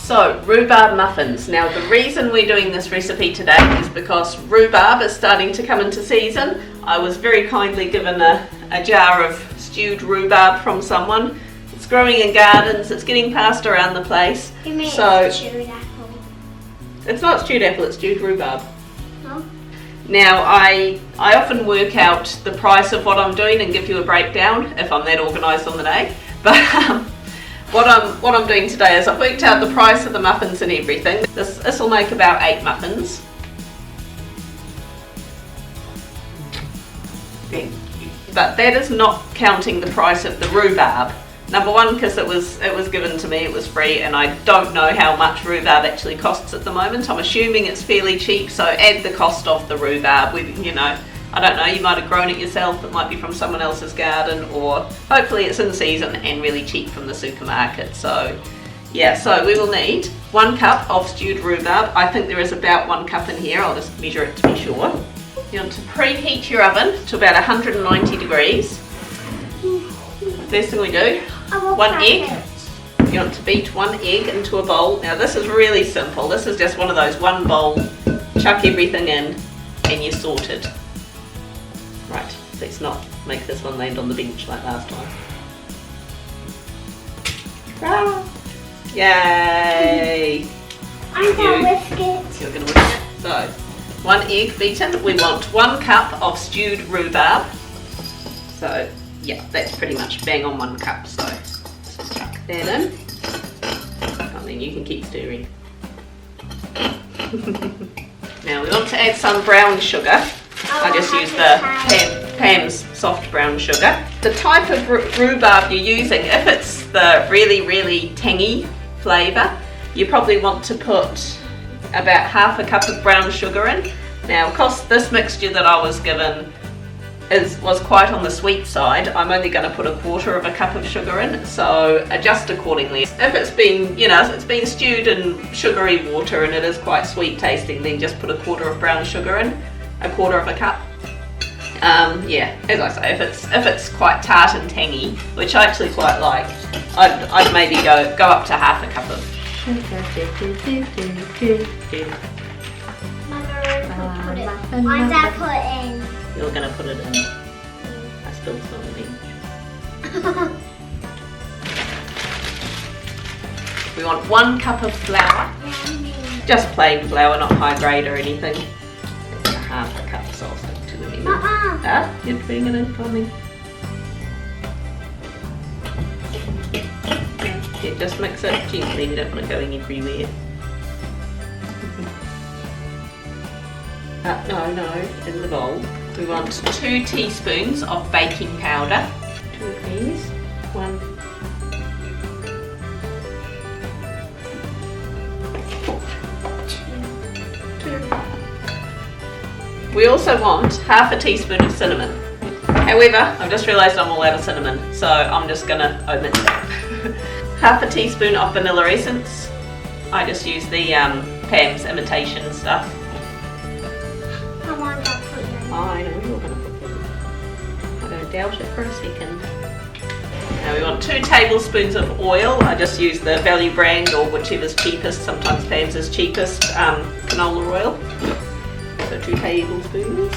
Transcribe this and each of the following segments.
So, rhubarb muffins. Now the reason we're doing this recipe today is because rhubarb is starting to come into season. I was very kindly given a jar of stewed rhubarb from someone. It's growing in gardens, it's getting passed around the place. You mean so, it's stewed apple? It's not stewed apple, it's stewed rhubarb. No? Now I often work out the price of what I'm doing and give you a breakdown if I'm that organised on the day. But what I'm doing today is I've worked out the price of the muffins and everything. This will make about 8 muffins. Thank you. But that is not counting the price of the rhubarb. Number one, because it was given to me, it was free, and I don't know how much rhubarb actually costs at the moment. I'm assuming it's fairly cheap, so add the cost of the rhubarb. I don't know, you might have grown it yourself, it might be from someone else's garden, or hopefully it's in season and really cheap from the supermarket. So yeah, so we will need 1 cup of stewed rhubarb. I think there is about 1 cup in here, I'll just measure it to be sure. You want to preheat your oven to about 190 degrees. First thing we do, 1 egg. You want to beat 1 egg into a bowl. Now this is really simple, this is just one of those 1 bowl, chuck everything in and you're sorted. Right, let's not make this one land on the bench like last time. Ah, yay! I'm going to whisk it. You're going to whisk it. So, 1 egg beaten. We want 1 cup of stewed rhubarb. So, yeah, that's pretty much bang on 1 cup. So, just chuck that in. And then you can keep stirring. Now we want to add some brown sugar. I just use the Pam's soft brown sugar. The type of rhubarb you're using, if it's the really tangy flavour, you probably want to put about half a cup of brown sugar in. Now, because this mixture that I was given was quite on the sweet side, I'm only going to put 1/4 cup of sugar in, so adjust accordingly. If it's been, it's been stewed in sugary water and it is quite sweet tasting, then just put 1/4 brown sugar in. 1/4 cup. Yeah, as I say, if it's quite tart and tangy, which I actually quite like, I'd maybe go up to half a cup of. Mine's I put in. You're gonna put it in. I spilled some on the bench. We want 1 cup of flour. Just plain flour, not high grade or anything. Half a cup, so I'll stick to the middle. You're putting it in for me. Yeah, just mix it gently, you don't want it going everywhere. No, in the bowl. We want 2 teaspoons of baking powder. 2 of these. 1. 2. We also want half a teaspoon of cinnamon. However, I've just realised I'm all out of cinnamon, so I'm just going to omit that. Half a teaspoon of vanilla essence. I just use the Pam's imitation stuff. I know you're going to put them. I don't doubt it for a second. Now we want 2 tablespoons of oil. I just use the value brand or whichever's cheapest. Sometimes Pam's is cheapest canola oil. So 2 tablespoons.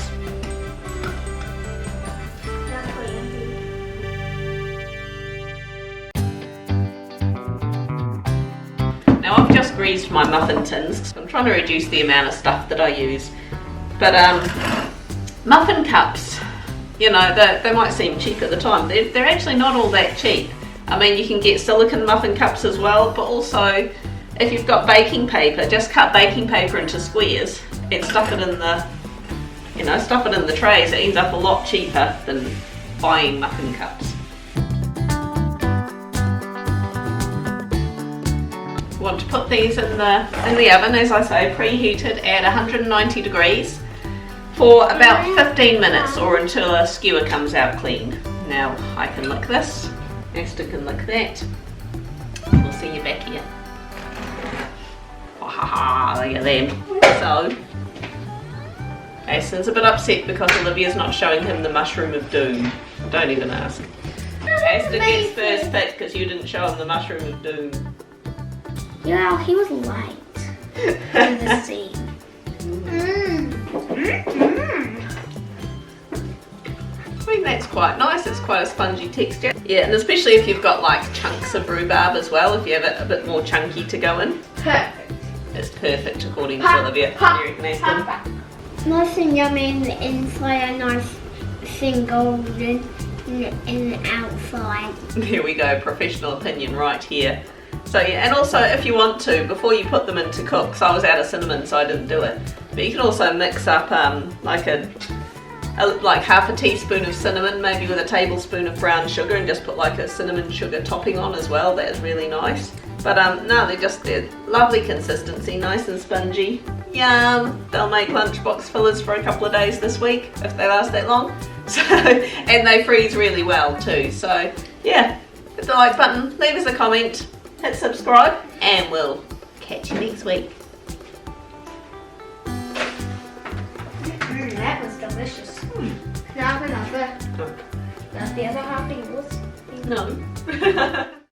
Now I've just greased my muffin tins. I'm trying to reduce the amount of stuff that I use. But muffin cups, they might seem cheap at the time. They're actually not all that cheap. I mean, you can get silicone muffin cups as well, but also if you've got baking paper, just cut baking paper into squares and stuff it in the trays. It ends up a lot cheaper than buying muffin cups. We want to put these in the oven, as I say, preheated at 190 degrees for about 15 minutes or until a skewer comes out clean. Now I can lick this, Esther can lick that. We'll see you back here. Oh, look at them. So, Aston's a bit upset because Olivia's not showing him the mushroom of doom. Don't even ask. Aston gets first pick because you didn't show him the mushroom of doom. Yeah, he was light in the sea. I think that's quite nice. It's quite a spongy texture. Yeah, and especially if you've got like chunks of rhubarb as well, if you have it a bit more chunky to go in. Perfect. It's perfect according to Olivia. What do you reckon, Aston? Nice and yummy in the inside, a nice thing golden in the outside. There we go, professional opinion right here. So yeah, and also if you want to, before you put them into cooks, I was out of cinnamon so I didn't do it, but you can also mix up like half a teaspoon of cinnamon, maybe with a tablespoon of brown sugar, and just put like a cinnamon sugar topping on as well. That is really nice. But no, they're lovely consistency, nice and spongy. Yum! They'll make lunchbox fillers for a couple of days this week if they last that long. So, and they freeze really well too. So yeah, hit the like button, leave us a comment, hit subscribe, and we'll catch you next week. That was delicious. Now another. That's the other half yours. No.